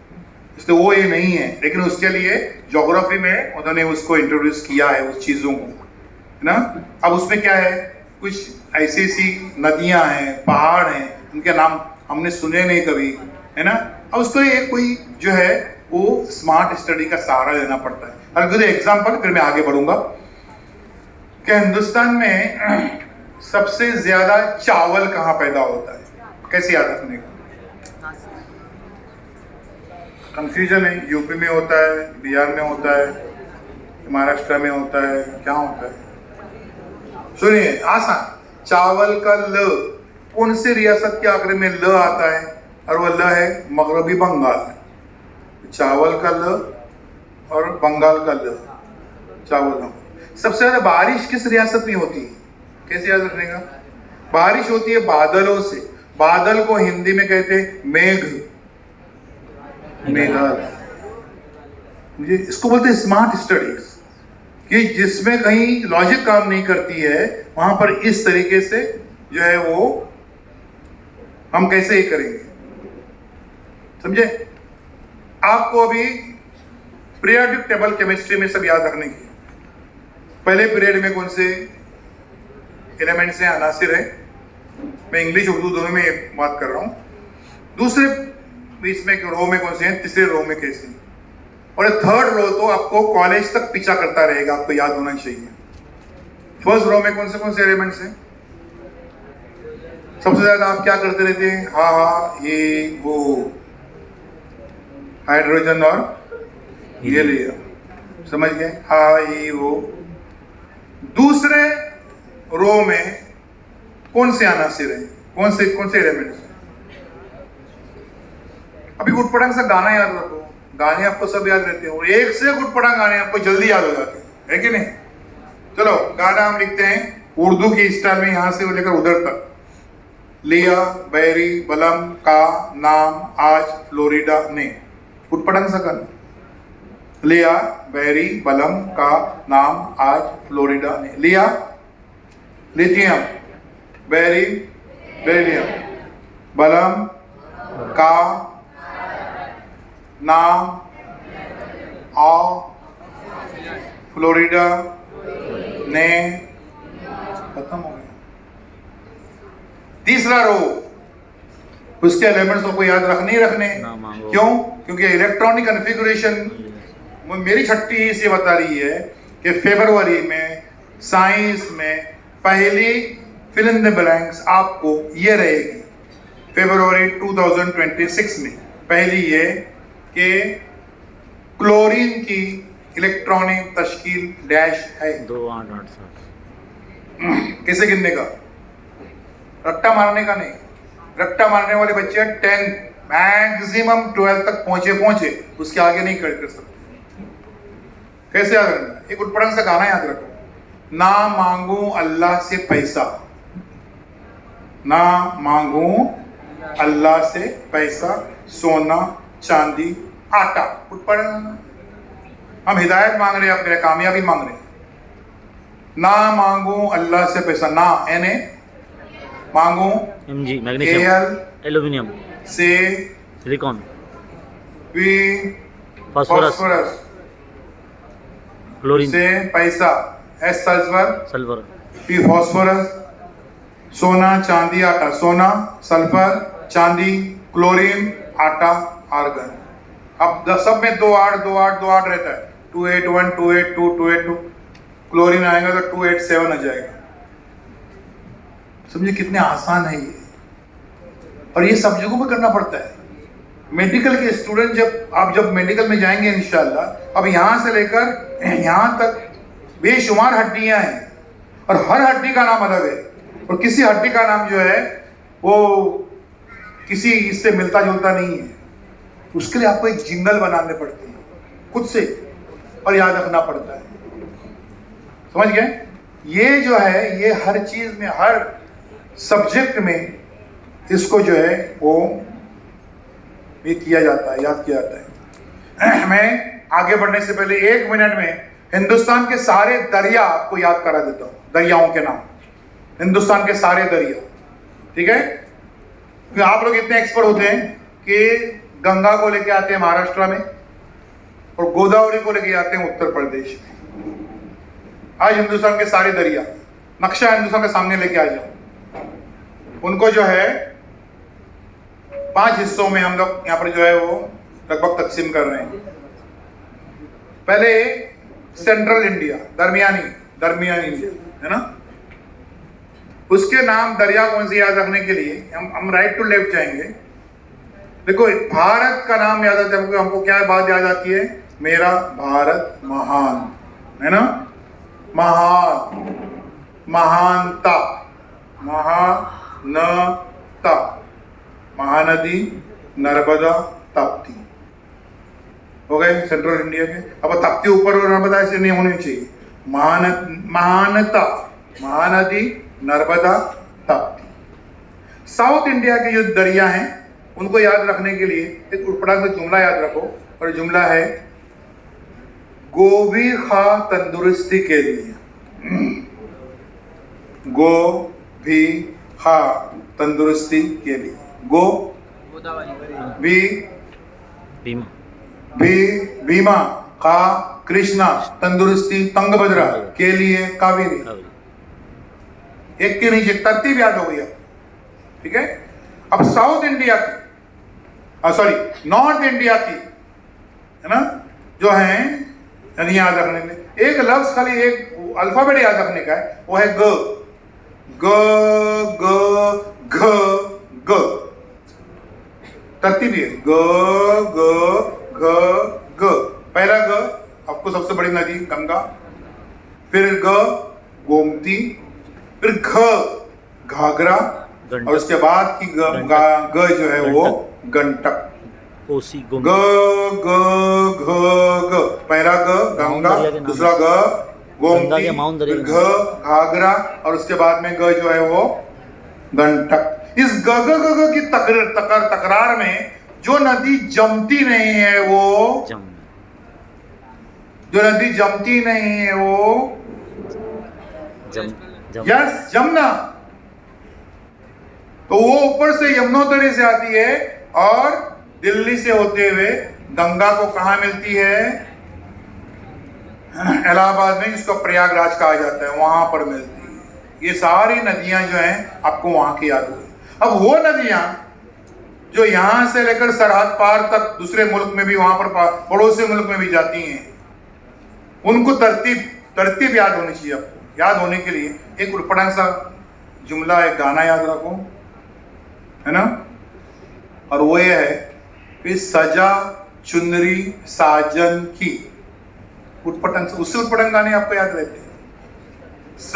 इसलिए वो ये नहीं है। लेकिन उसके लिए ज्योग्राफी में उन्होंने उसको इंट्रोड्यूस किया है, उस चीज़ों को, है ना। अब उसमें क्या है, कुछ ऐसी ऐसी नदियां हैं, पहाड़ हैं, उनके नाम हमने सुने नहीं कभी, है ना। अब उसको एक कोई जो है वो स्मार्ट स्टडी का सहारा लेना पड़ता है। I'll give you एग्जाम्पल, फिर मैं आगे बढ़ूंगा कि हिंदुस्तान में सबसे ज्यादा चावल कहाँ पैदा होता है, कैसे याद रखने का कंफ्यूजन है। यूपी में होता है, बिहार में होता है, महाराष्ट्र में होता है, क्या होता है, सुनिए आसान। चावल का ल कौन सी रियासत के आखिर में ल आता है, और वो ल है मगरबी बंगाल। चावल का ल और बंगाल का ल, चावल। सबसे ज्यादा बारिश किस रियासत में होती है, कैसे याद रखने का। बारिश होती है बादलों से, बादल को हिंदी में कहते हैं मेघ, मेघालय। मुझे इसको बोलते हैं स्मार्ट स्टडीज, कि जिसमें कहीं लॉजिक काम नहीं करती है, वहां पर इस तरीके से जो है वो हम कैसे ही करेंगे, समझे। आपको अभी पीरियोडिक टेबल केमिस्ट्री में सब याद रखने की। पहले पीरियड में कौन से एलिमेंट्स हैं, अनासिर है। मैं इंग्लिश उर्दू दोनों में बात कर रहा हूं। दूसरे बीच में रो में कौन से हैं, तीसरे रो में कैसे, और थर्ड रो तो आपको कॉलेज तक पीछा करता रहेगा, आपको याद होना चाहिए। फर्स्ट रो में कौन से एलिमेंट्स हैं, सबसे ज्यादा आप क्या करते रहते हैं, हाँ ये वो हाइड्रोजन और ये लिया, समझ गए, हाँ ये वो। दूसरे रो में कौन से अनासिर हैं, कौन से एलिमेंट्स हैं। अभी गुटपटांग सा गाना याद रखो, गाने आपको सब याद रहते हैं, और एक से गुटपटांग गाने आपको जल्दी याद हो जाते हैं, है कि नहीं। चलो गाना हम लिखते हैं उर्दू की स्टाइल में, यहां से लेकर उधर तक। लिया बैरी बलम का नाम आज फ्लोरिडा ने, गुटपटांग सा गाना। लिया बैरी बलम का नाम आज फ्लोरिडा ने। लिया लिथियम, बैरी बेरिलियम, बलम का नाम आ फ्लोरिडा ने, खत्म हो गया। तीसरा रो, उसके एलिमेंट्स को याद रखने ही रखने, क्यों, क्योंकि इलेक्ट्रॉनिक कॉन्फ़िगरेशन मेरी छठी इसे बता रही है कि फरवरी में साइंस में पहली फिल इन द ब्लैंक्स आपको ये रहेगी, फरवरी 2026 में पहली ये कि क्लोरीन की इलेक्ट्रॉनिक तश्कील डैश है। 2 8 8 7 कैसे गिनने का, रट्टा मारने का नहीं। रट्टा मारने वाले बच्चे 10 मैक्सिमम 12 तक पहुंचे, उसके आगे नहीं कर सकते। कैसे याद रखना, एक गुटपटांग सा गाना याद रखो, ना मांगू अल्लाह से पैसा, ना मांगू अल्लाह से पैसा, सोना चांदी आटा। गुटपटांग, हम हिदायत मांग रहे हैं, अपने कामयाबी मांग रहे हैं। ना मांगू अल्लाह से पैसा, ना यानी मांगू Mg मैग्नीशियम Al एल्यूमिनियम से silicon P phosphorus phosphorus chlorine से पैसा S sulphur sulphur P phosphorus सोना चांदी आटा सोना सल्फर चांदी क्लोरीन आटा आर्गन। अब सब में 2 8 2 8 2 8 रहता है 281 282 282 क्लोरीन आएगा तो 287 आ जाएगा। समझिए कितने आसान है ये, और ये सब जगहों पे करना पड़ता है। मेडिकल के स्टूडेंट जब मेडिकल में जाएंगे इंशाल्लाह, अब यहाँ से लेकर यहाँ तक बेशुमार हड्डियां हैं और हर हड्डी का नाम अलग है, और किसी हड्डी का नाम जो है वो किसी इससे मिलता जुलता नहीं है। उसके लिए आपको एक जिंगल बनाने पड़ती है खुद से, और याद रखना पड़ता है। समझ गए? ये जो है ये हर चीज में, हर सब्जेक्ट में इसको जो है वो ये किया जाता है, याद किया जाता है। मैं आगे बढ़ने से पहले 1 मिनट में हिंदुस्तान के सारे दरिया आपको याद करा देता हूँ, दरियाओं के नाम, हिंदुस्तान के सारे दरिया। ठीक है? क्योंकि आप लोग इतने एक्सपर्ट होते हैं कि गंगा को लेके आते हैं महाराष्ट्र में और गोदावरी को लेके आते हैं उत्तर प्रदेश में। आज हिंदुस्तान के सारे दरिया, नक्शा हिंदुस्तान के सामने लेके आ जाओ, उनको जो है 5 हिस्सों में हम लोग यहाँ पर जो है वो लगभग तकसीम कर रहे हैं। पहले सेंट्रल इंडिया, दरमियानी इंडिया है ना, उसके नाम दरिया कौन से याद रखने के लिए हम राइट टू लेफ्ट जाएंगे। देखो भारत का नाम याद आता है हमको क्या बात याद आती है? मेरा भारत महान है ना, महान, महानता, महानता, महानदी नर्मदा ताप्ती हो गए सेंट्रल इंडिया के। अब ताप्ती ऊपर और नर्मदा ऐसे नहीं होनी चाहिए, महानता, महानदी नर्मदा ताप्ती। साउथ इंडिया के जो दरिया हैं उनको याद रखने के लिए एक उटपटांग से जुमला याद रखो, और जुमला है गो भी खा तंदुरुस्ती के लिए। गो भी खा तंदुरुस्ती के लिए। गो भी भीमा खा कृष्णा तंदुरुस्ती तंगभद्रा के लिए कावेरी। एक के नीचे तरतीब याद हो गई। ठीक है? अब साउथ इंडिया की, सॉरी नॉर्थ इंडिया की है ना, जो है यानी याद रखने में एक लफ्ज खाली एक अल्फाबेट याद रखने का है, वो है ग। ग ग घ ग, तरतीब है ग ग घ ग। पहला ग आपको सबसे बड़ी नदी गंगा, फिर ग गोमती, फिर घ घाघरा, और उसके बाद की ग जो है वो गंडक। कोसी ग ग घ ग, पहला ग गंगा, दूसरा ग गोमती, फिर घ घाघरा, और उसके बाद में ग जो है वो गंडक। इस ग ग ग ग की तकरार में जो नदी जमती नहीं है वो, जो नदी जमती नहीं है वो यस जमुना, तो वो ऊपर से यमुनोत्री से आती है और दिल्ली से होते हुए गंगा को कहां मिलती है? इलाहाबाद में, जिसको प्रयागराज कहा जाता है, वहां पर मिलती है। ये सारी नदियां जो हैं आपको वहां की याद हुई। अब वो नदियां जो यहां से लेकर सरहद पार तक दूसरे मुल्क में भी, वहां पर पड़ोसी मुल्क में भी जाती हैं, उनको तरतीब याद होनी चाहिए। आपको याद होने के लिए एक उटपटांग सा जुमला, एक गाना याद रखो, है ना, और वो ये है कि सजा चुनरी साजन की। उटपटांग, उससे उटपटांग गाने आपको याद रहते हैं। स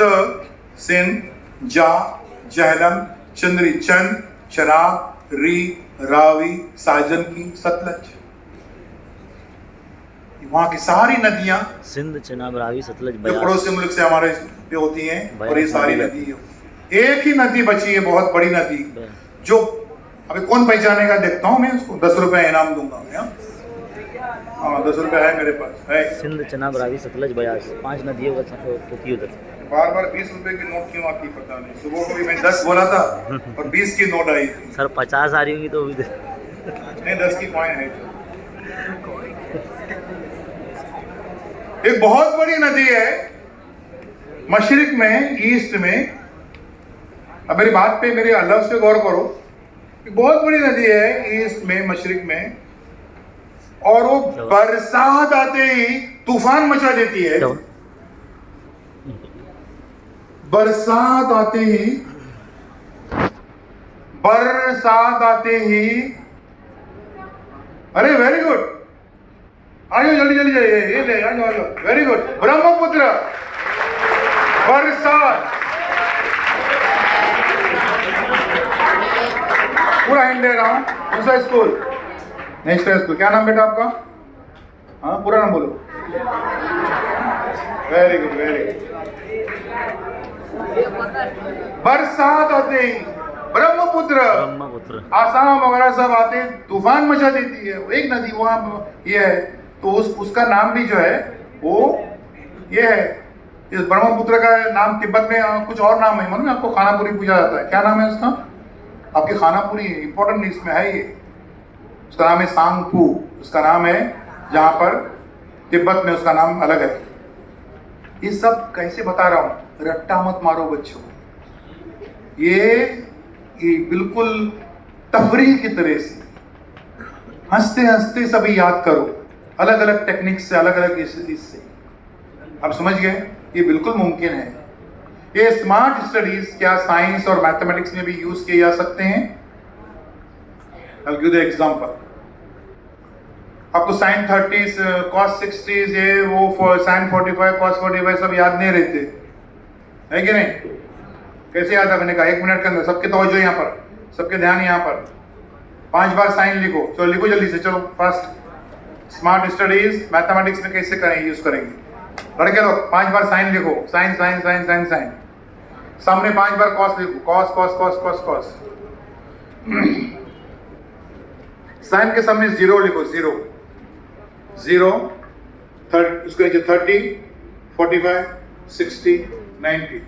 सिन जा जहलम चंद्री चंद शराब री रावी साजन की सतलज। वहां की सारी नदियां सिंध चनाब रावी सतलज जो पड़ोसी मुल्क से हमारे पे होती हैं, और ये सारी नदी एक ही नदी बची है, बहुत बड़ी नदी, जो अभी कौन पहचानेगा देखता हूं मैं उसको, 10 रुपए इनाम दूंगा मैं। हाँ 10 रुपये है मेरे पास है। सिंध चनाब रावी सतलज बयास 5 नदियों का होती उधर। बार बार 20 रुपए की नोट क्यों आती पता नहीं। सुबह को भी मैं 10 बोला था और 20 की नोट आई थी। सर 50 आ रही होंगी तो अभी नहीं 10 की कॉइन है। एक बहुत बड़ी नदी है मशरिक में, ईस्ट में। अब मेरी बात पे मेरे अल्लाह से गौर करो। एक बहुत बड़ी नदी है ईस्ट में, मशरिक में, और वो बरसात आते ही तूफान मचा देती है। बरसात आते ही अरे वेरी गुड, आ जाओ जल्दी जल्दी ये ले आ जाओ। वेरी गुड, ब्रह्मपुत्र बरसात पूरा हिंट दे रहा हूँ। कौन सा स्कूल? National school. क्या नाम बेटा आपका? हाँ पूरा नाम बोलो। Very good very good. बरसात आते ही ब्रह्मपुत्र आसाम वगैरह सब आते, तूफान मचा देती है। एक नदी वहाँ ये है, तो उसका नाम भी जो है वो ये है। इस ब्रह्मपुत्र का नाम तिब्बत में कुछ और नाम है, मालूम है आपको? खानापुरी पूछा जाता है। क्या नाम है उसका? आपकी खानापुरी इंपॉर्टेंट लिस्ट में है ये। उसका नाम है सांगपू। उसका नाम है, जहाँ पर तिब्बत में उसका नाम अलग है। ये सब कैसे बता रहा हूँ? रट्टा मत मारो बच्चों। ये बिल्कुल तफरीह की तरह से हंसते हंसते सभी याद करो, अलग अलग टेक्निक से, अलग अलग इससे। आप समझ गए? ये बिल्कुल मुमकिन है। ये स्मार्ट स्टडीज क्या साइंस और मैथमेटिक्स में भी यूज किए जा सकते हैं? I'll give the example. आपको साइन 30, कॉस 60, ये वो साइन 45, कॉस 45 सब याद नहीं रहते, है कि नहीं? कैसे याद रखने का? 1 मिनट के अंदर सबके तवज्जो यहाँ पर, सबके ध्यान यहाँ पर। 5 बार साइन लिखो। चलो लिखो जल्दी से, चलो फास्ट। स्मार्ट स्टडीज मैथमेटिक्स में कैसे करेंगे, यूज करेंगे? लड़के लोग 5 बार साइन लिखो। Sine sine sine sine sine. सामने 5 बार कॉस लिखो। Cos cos cos cos cos. Sine के सामने 0 लिखो। 0 0 उसके नीचे 30 45 60 90।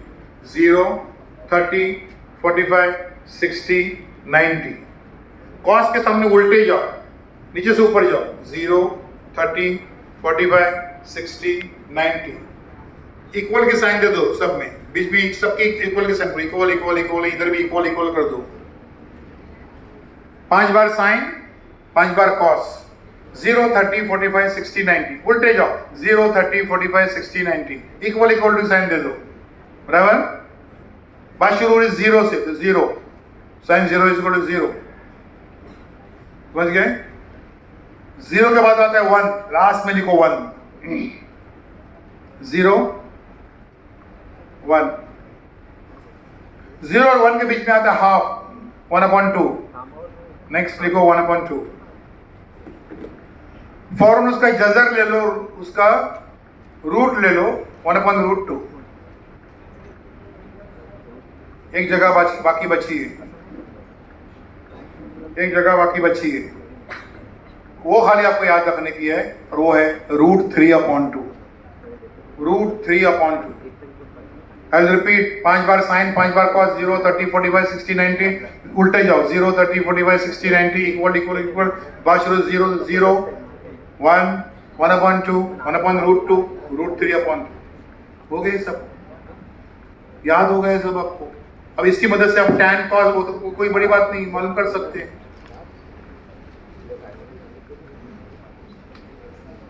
0 30 45 60 90। कॉस के सामने उल्टे जाओ, नीचे से ऊपर जाओ। 0 30 45 60 90। इक्वल के साइन दे दो सब में, बीच में सबके इक्वल के साइन। इक्वल इक्वल इक्वल, इधर भी इक्वल इक्वल कर दो। 5 बार साइन, 5 बार कॉस। 0 30 45 60 90। उल्टे जाओ। 0 30 45 60 90। इक्वल इक्वल टू साइन दे दो। बराबर? बात शुरू हुई 0 से, तो 0 साइन 0 इज इक्वल टू 0। समझ गए? 0 के बाद आता है 1, लास्ट में लिखो 1। 0 1। 0 और 1 के बीच में आता है हाफ, 1/2। नेक्स्ट लिखो 1/2। फौरन उसका जजर ले लो, उसका रूट ले लो, 1/√2। एक जगह बाकी बची है, एक जगह बाकी बची है, वो खाली आपको याद रखने की है, और वो है √3/2। √3/2। आई रिपीट, 5 बार साइन, 5 बार कॉस। 0 30 45 60 90। उल्टे जाओ। 0 30 45 60 90। Equal equal equal. बात शुरू 0 0 1 1/2 1/√2 √3/2। हो गए सब? याद हो गए सब आपको? अब इसकी मदद से आप tan cos, वो तो कोई बड़ी बात नहीं, मालूम कर सकते हैं।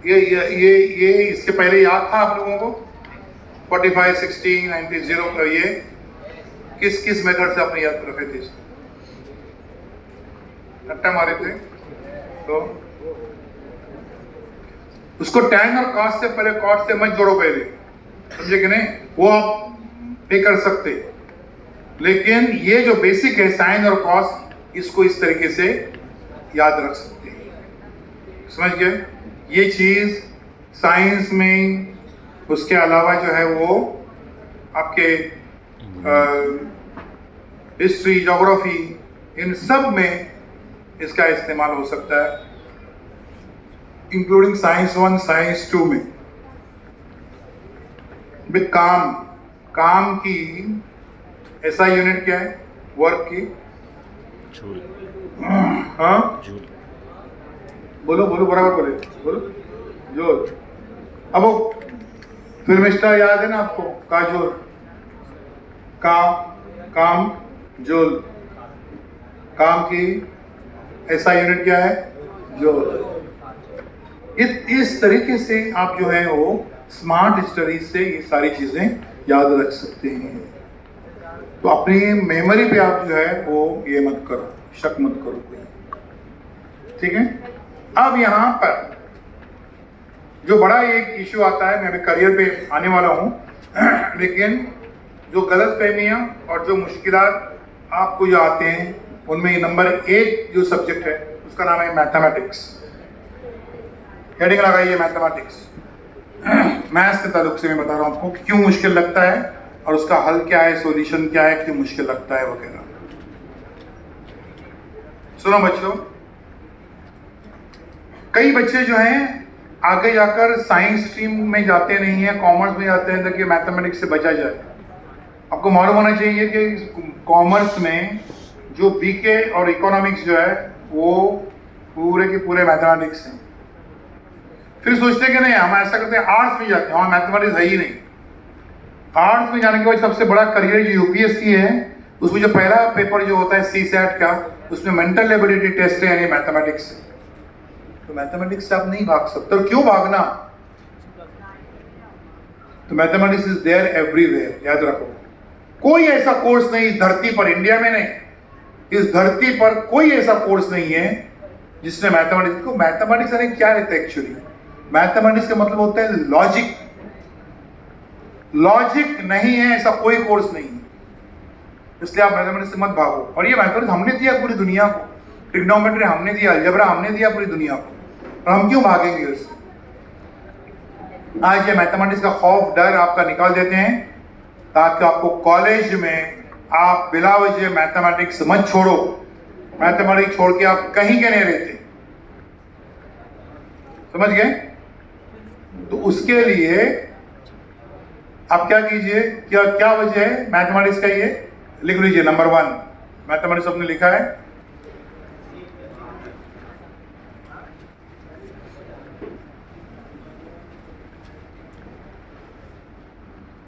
ये इसके पहले याद था आप लोगों को? 45 60 90 0 का ये किस मेथड से आपने याद रखे थे? रट्टा मारे थे तो उसको tan और cos से पहले, cos से मत जोड़ो पहले, समझे कि नहीं? वो आप पे कर सकते, लेकिन ये जो बेसिक है साइन और कॉस, इसको इस तरीके से याद रख सकते हैं। समझ गए? ये चीज साइंस में, उसके अलावा जो है वो आपके हिस्ट्री, ज्योग्राफी, इन सब में इसका इस्तेमाल हो सकता है। इंक्लूडिंग साइंस 1 साइंस 2 में भी काम की ऐसा यूनिट क्या है वर्क की? जूल। हाँ जूल। बोलो बराबर बोले, बोलो जोर। अब वो फिल्म स्टार याद है ना आपको, काजोल, काम जोल, काम की ऐसा यूनिट क्या है? जोल। इस तरीके से आप जो है वो स्मार्ट स्टडी से ये सारी चीजें याद रख सकते हैं। तो अपनी मेमोरी पे आप जो है वो ये मत करो, शक मत करो कोई, ठीक है। अब यहाँ पर जो बड़ा एक इश्यू आता है, मैं अभी करियर पे आने वाला हूँ लेकिन जो गलत फहमियाँ और जो मुश्किलात आपको जो आते हैं उनमें नंबर 1 जो सब्जेक्ट है उसका नाम है मैथमेटिक्स। हेडिंग लगाइए मैथमेटिक्स। मैथ्स के ताल्लुक से मैं बता रहा हूँ आपको क्यों मुश्किल लगता है और उसका हल क्या है, सॉल्यूशन क्या है, क्यों मुश्किल लगता है वगैरह। सुनो बच्चों, कई बच्चे जो हैं आगे जाकर साइंस स्ट्रीम में जाते नहीं है, कॉमर्स में जाते हैं ताकि मैथमेटिक्स से बचा जाए। आपको मालूम होना चाहिए कि कॉमर्स में जो बीके और इकोनॉमिक्स जो है वो पूरे के पूरे मैथमेटिक्स हैं। फिर सोचते कि नहीं हम ऐसा करते हैं आर्ट्स में जाते हैं, वहाँ मैथमेटिक्स है ही नहीं। आर्ट्स में जाने के बाद सबसे बड़ा करियर जो यूपीएससी है उसमें जो पहला पेपर जो होता है सीसैट का, उसमें मेंटल एबिलिटी टेस्ट है यानी मैथमेटिक्स। तो मैथमेटिक्स से आप नहीं भाग सकते। और क्यों भागना? तो मैथमेटिक्स इज देयर एवरीवेयर, याद रखो। कोई ऐसा कोर्स नहीं इस धरती पर, इंडिया में नहीं, इस धरती पर कोई ऐसा कोर्स नहीं है जिसने मैथमेटिक्स को, मैथमेटिक्स यानी क्या रहता है एक्चुअली? मैथमेटिक्स का मतलब होता है लॉजिक। लॉजिक नहीं है ऐसा कोई कोर्स नहीं है, इसलिए आप मैथमेटिक्स से मत भागो। और ये मैथमेटिक्स हमने दिया पूरी दुनिया को, ट्रिग्नोमेट्री हमने दिया, अलजेब्रा हमने दिया पूरी दुनिया को, और हम क्यों भागेंगे उससे? आज ये मैथमेटिक्स का खौफ डर आपका निकाल देते हैं ताकि आपको कॉलेज में आप बिला वजह मैथमेटिक्स मत छोड़ो। मैथमेटिक्स छोड़ के आप कहीं के नहीं रहते, समझ गए? तो उसके लिए आप क्या कीजिए, क्या वजह है मैथमेटिक्स का? ये लिख लीजिए। नंबर 1 मैथमेटिक्स आपने लिखा है,